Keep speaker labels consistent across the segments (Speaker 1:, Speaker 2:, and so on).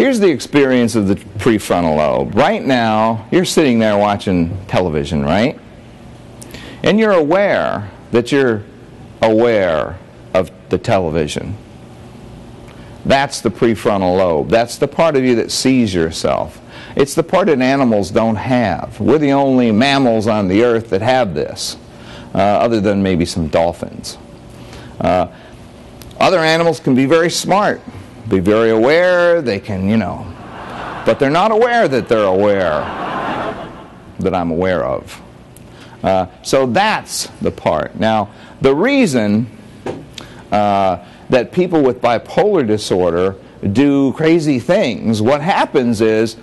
Speaker 1: here's the experience of the prefrontal lobe. Right now, you're sitting there watching television, right? And you're aware that you're aware of the television. That's the prefrontal lobe. That's the part of you that sees yourself. It's the part that animals don't have. We're the only mammals on the earth that have this, other than maybe some dolphins. Other animals can be very smart, be very aware, they can, but they're not aware that they're aware that I'm aware of. So that's the part. Now, the reason that people with bipolar disorder do crazy things, what happens is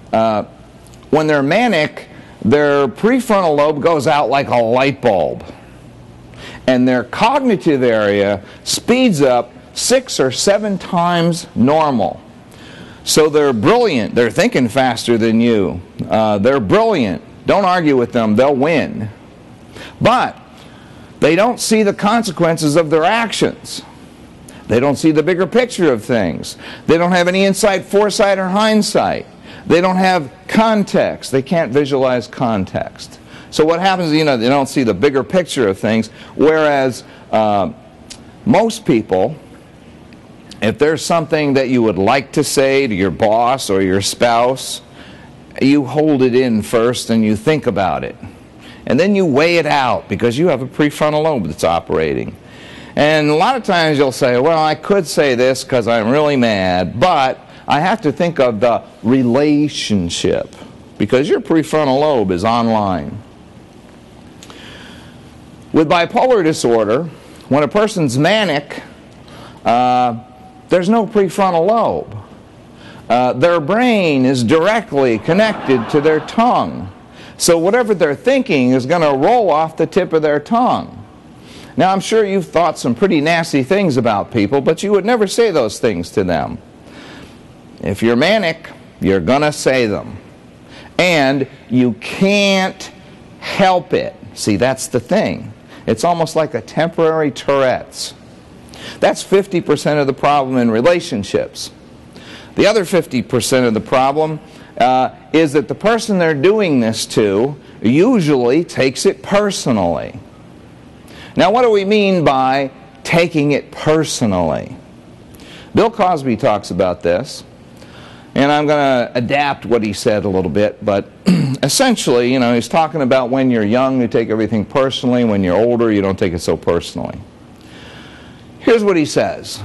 Speaker 1: when they're manic, their prefrontal lobe goes out like a light bulb. And their cognitive area speeds up 6 or 7 times normal. So they're brilliant. They're thinking faster than you. They're brilliant. Don't argue with them. They'll win. But they don't see the consequences of their actions. They don't see the bigger picture of things. They don't have any insight, foresight, or hindsight. They don't have context. They can't visualize context. So what happens is, they don't see the bigger picture of things, whereas most people, if there's something that you would like to say to your boss or your spouse, you hold it in first and you think about it. And then you weigh it out because you have a prefrontal lobe that's operating. And a lot of times you'll say, well, I could say this because I'm really mad, but I have to think of the relationship because your prefrontal lobe is online. With bipolar disorder, when a person's manic, there's no prefrontal lobe. Their brain is directly connected to their tongue. So whatever they're thinking is going to roll off the tip of their tongue. Now, I'm sure you've thought some pretty nasty things about people, but you would never say those things to them. If you're manic, you're going to say them. And you can't help it. See, that's the thing. It's almost like a temporary Tourette's. That's 50% of the problem in relationships. The other 50% of the problem is that the person they're doing this to usually takes it personally. Now, what do we mean by taking it personally? Bill Cosby talks about this, and I'm going to adapt what he said a little bit, but essentially, he's talking about when you're young, you take everything personally. When you're older, you don't take it so personally. Here's what he says.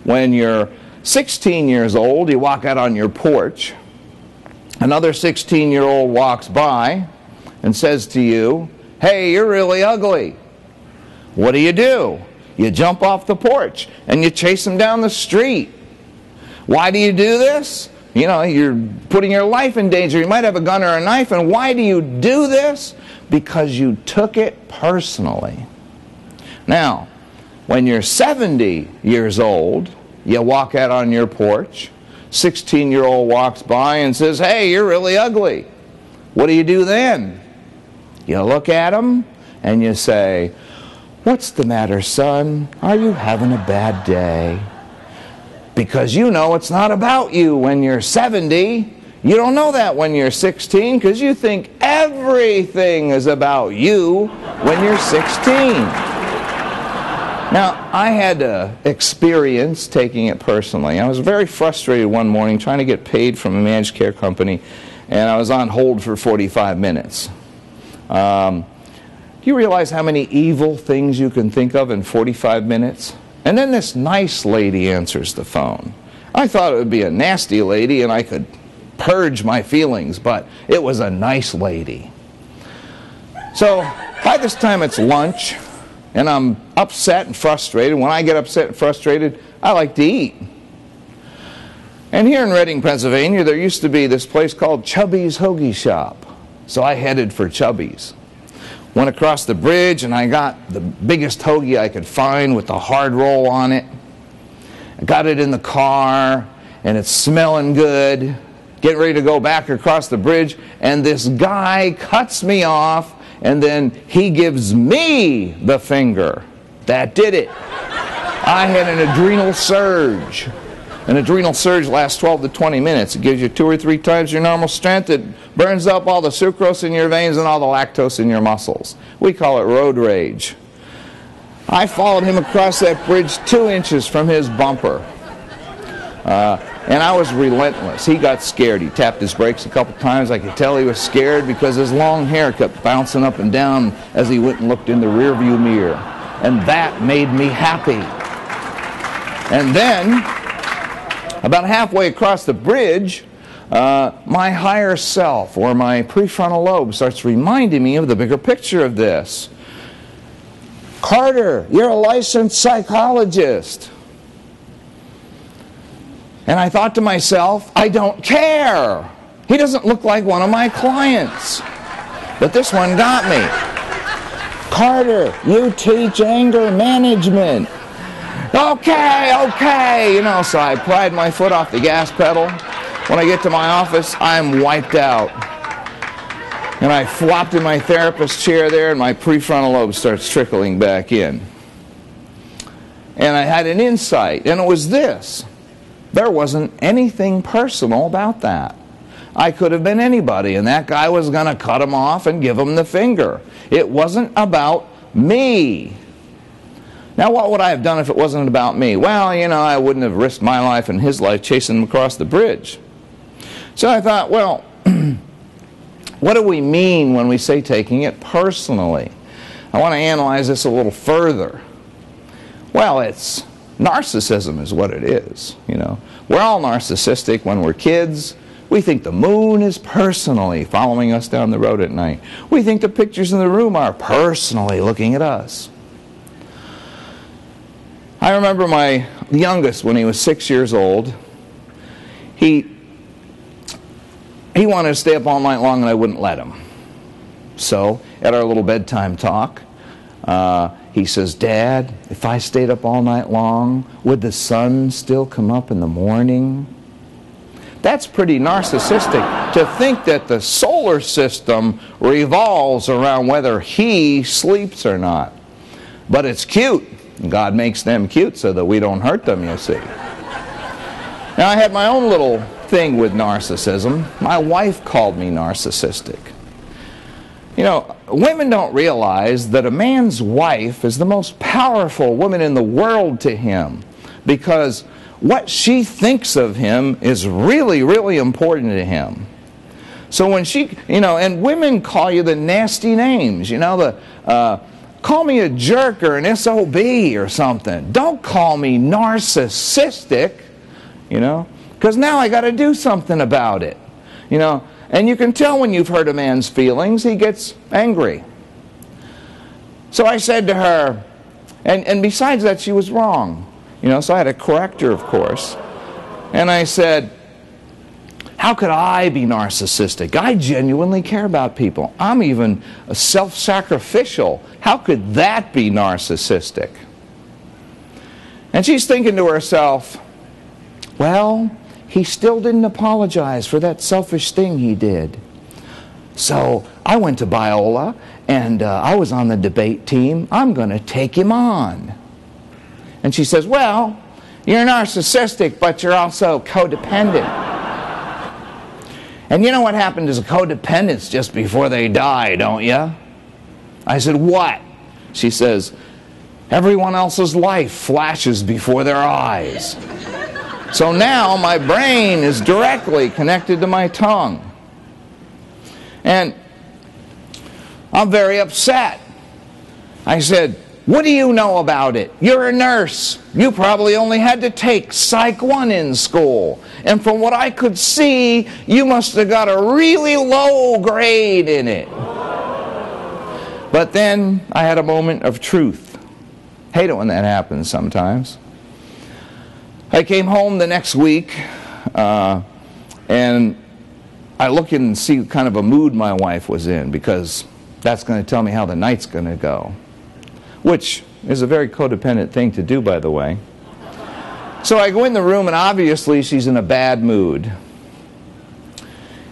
Speaker 1: When you're 16 years old, you walk out on your porch. Another 16-year-old walks by and says to you, "Hey, you're really ugly." What do? You jump off the porch and you chase them down the street. Why do you do this? You're putting your life in danger. You might have a gun or a knife. And why do you do this? Because you took it personally. Now, when you're 70 years old, you walk out on your porch. 16-year-old walks by and says, "Hey, you're really ugly." What do you do then? You look at him and you say, "What's the matter, son? Are you having a bad day?" Because it's not about you when you're 70. You don't know that when you're 16 because you think everything is about you when you're 16. Now, I had experience taking it personally. I was very frustrated one morning trying to get paid from a managed care company, and I was on hold for 45 minutes. Do you realize how many evil things you can think of in 45 minutes? And then this nice lady answers the phone. I thought it would be a nasty lady and I could purge my feelings, but it was a nice lady. So by this time it's lunch, and I'm upset and frustrated. When I get upset and frustrated, I like to eat. And here in Reading, Pennsylvania, there used to be this place called Chubby's Hoagie Shop. So I headed for Chubby's. Went across the bridge and I got the biggest hoagie I could find with the hard roll on it. I got it in the car and it's smelling good. Getting ready to go back across the bridge, and this guy cuts me off and then he gives me the finger. That did it. I had an adrenal surge. An adrenal surge lasts 12 to 20 minutes. It gives you 2 or 3 times your normal strength. It burns up all the sucrose in your veins and all the lactose in your muscles. We call it road rage. I followed him across that bridge 2 inches from his bumper. And I was relentless. He got scared. He tapped his brakes a couple times. I could tell he was scared because his long hair kept bouncing up and down as he went and looked in the rearview mirror. And that made me happy. And then, about halfway across the bridge, my higher self, or my prefrontal lobe, starts reminding me of the bigger picture of this. Carter, you're a licensed psychologist. And I thought to myself, I don't care. He doesn't look like one of my clients. But this one got me. Carter, you teach anger management. Okay. You know, so I pried my foot off the gas pedal. When I get to my office, I'm wiped out. And I flopped in my therapist's chair there, and my prefrontal lobe starts trickling back in. And I had an insight, and it was this. There wasn't anything personal about that. I could have been anybody, and that guy was going to cut him off and give him the finger. It wasn't about me. Now, what would I have done if it wasn't about me? Well, you know, I wouldn't have risked my life and his life chasing him across the bridge. So I thought, well, what do we mean when we say taking it personally? I want to analyze this a little further. Well, it's narcissism is what it is, you know. We're all narcissistic when we're kids. We think the moon is personally following us down the road at night. We think the pictures in the room are personally looking at us. I remember my youngest, when he was 6 years old, he wanted to stay up all night long and I wouldn't let him. So, at our little bedtime talk, he says, Dad, if I stayed up all night long, would the sun still come up in the morning? That's pretty narcissistic, to think that the solar system revolves around whether he sleeps or not. But it's cute. God makes them cute so that we don't hurt them, you see. Now, I had my own little thing with narcissism. My wife called me narcissistic. You know, women don't realize that a man's wife is the most powerful woman in the world to him, because what she thinks of him is really, really important to him. So when she, you know, and women call you the nasty names, you know, call me a jerk or an SOB or something. Don't call me narcissistic, you know, because now I got to do something about it, you know. And you can tell when you've hurt a man's feelings, he gets angry. So I said to her, and besides that, she was wrong. You know, so I had to correct her, of course. And I said, how could I be narcissistic? I genuinely care about people. I'm even self-sacrificial. How could that be narcissistic? And she's thinking to herself, well, he still didn't apologize for that selfish thing he did. So I went to Biola, and I was on the debate team. I'm going to take him on. And she says, well, you're narcissistic, but you're also codependent. And you know what happened to codependents just before they die, don't you? I said, what? She says, everyone else's life flashes before their eyes. So now my brain is directly connected to my tongue. And I'm very upset. I said, what do you know about it? You're a nurse. You probably only had to take Psych 1 in school. And from what I could see, you must have got a really low grade in it. But then I had a moment of truth. Hate it when that happens sometimes. I came home the next week, and I look in and see what kind of a mood my wife was in, because that's going to tell me how the night's going to go, which is a very codependent thing to do, by the way. So I go in the room, and obviously she's in a bad mood.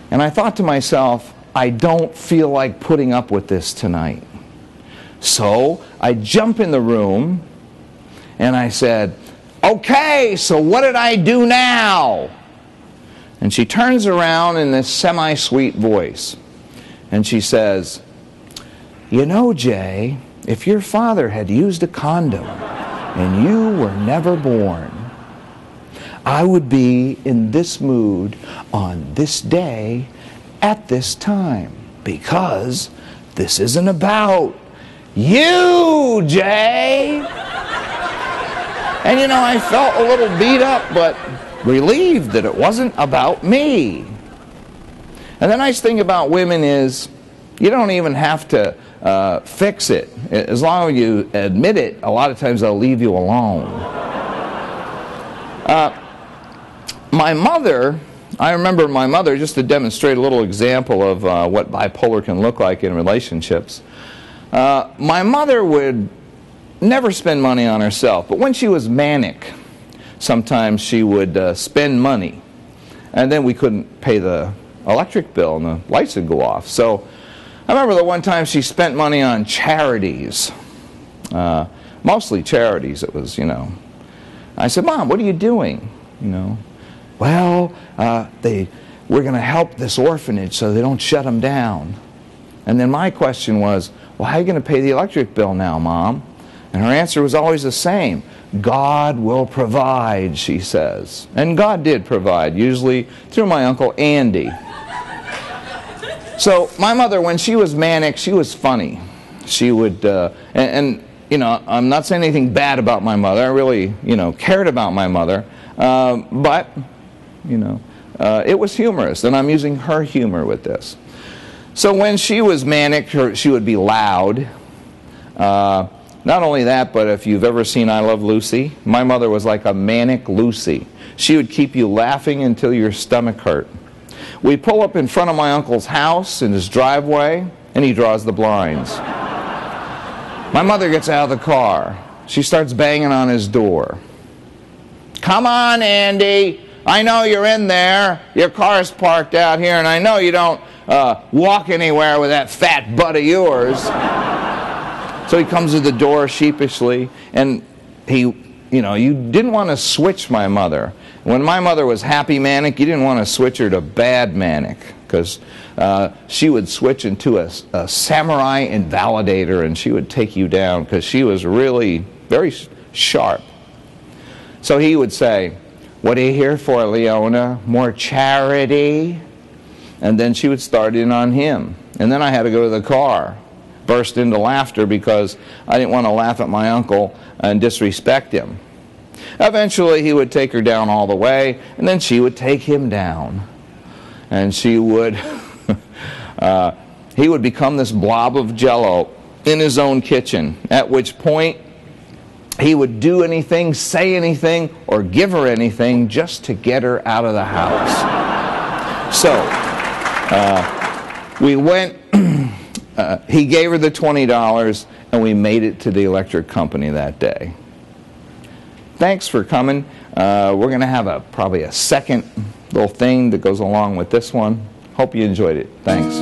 Speaker 1: And I thought to myself, I don't feel like putting up with this tonight. So I jump in the room, and I said, Okay, so what did I do now? And she turns around in this semi-sweet voice, and she says, you know, Jay, if your father had used a condom and you were never born, I would be in this mood on this day at this time, because this isn't about you, Jay. And you know, I felt a little beat up, but relieved that it wasn't about me. And the nice thing about women is you don't even have to fix it. As long as you admit it, a lot of times they'll leave you alone. My mother, I remember my mother, just to demonstrate a little example of what bipolar can look like in relationships. My mother would never spend money on herself, but when she was manic, sometimes she would spend money, and then we couldn't pay the electric bill and the lights would go off. So I remember the one time she spent money on charities, mostly charities. It was, you know, I said, Mom, what are you doing? You know, well, we're going to help this orphanage so they don't shut them down. And then my question was, well, how are you going to pay the electric bill now, Mom? And her answer was always the same. God will provide, she says. And God did provide, usually through my Uncle Andy. So my mother, when she was manic, she was funny. She would, and you know, I'm not saying anything bad about my mother. I really, you know, cared about my mother. But, you know, it was humorous, and I'm using her humor with this. So when she was manic, she would be loud. Not only that, but if you've ever seen I Love Lucy, my mother was like a manic Lucy. She would keep you laughing until your stomach hurt. We pull up in front of my uncle's house in his driveway, and he draws the blinds. My mother gets out of the car. She starts banging on his door. Come on, Andy. I know you're in there. Your car's parked out here, and I know you don't walk anywhere with that fat butt of yours. So he comes to the door sheepishly, and he, you know, you didn't want to switch my mother. When my mother was happy manic, you didn't want to switch her to bad manic, because she would switch into a samurai invalidator, and she would take you down, because she was really very sharp. So he would say, what are you here for, Leona? More charity? And then she would start in on him. And then I had to go to the car, burst into laughter because I didn't want to laugh at my uncle and disrespect him. Eventually he would take her down all the way, and then she would take him down. And she would, he would become this blob of jello in his own kitchen, at which point he would do anything, say anything, or give her anything just to get her out of the house. So we went, he gave her the $20, and we made it to the electric company that day. Thanks for coming. We're going to have probably a second little thing that goes along with this one. Hope you enjoyed it. Thanks.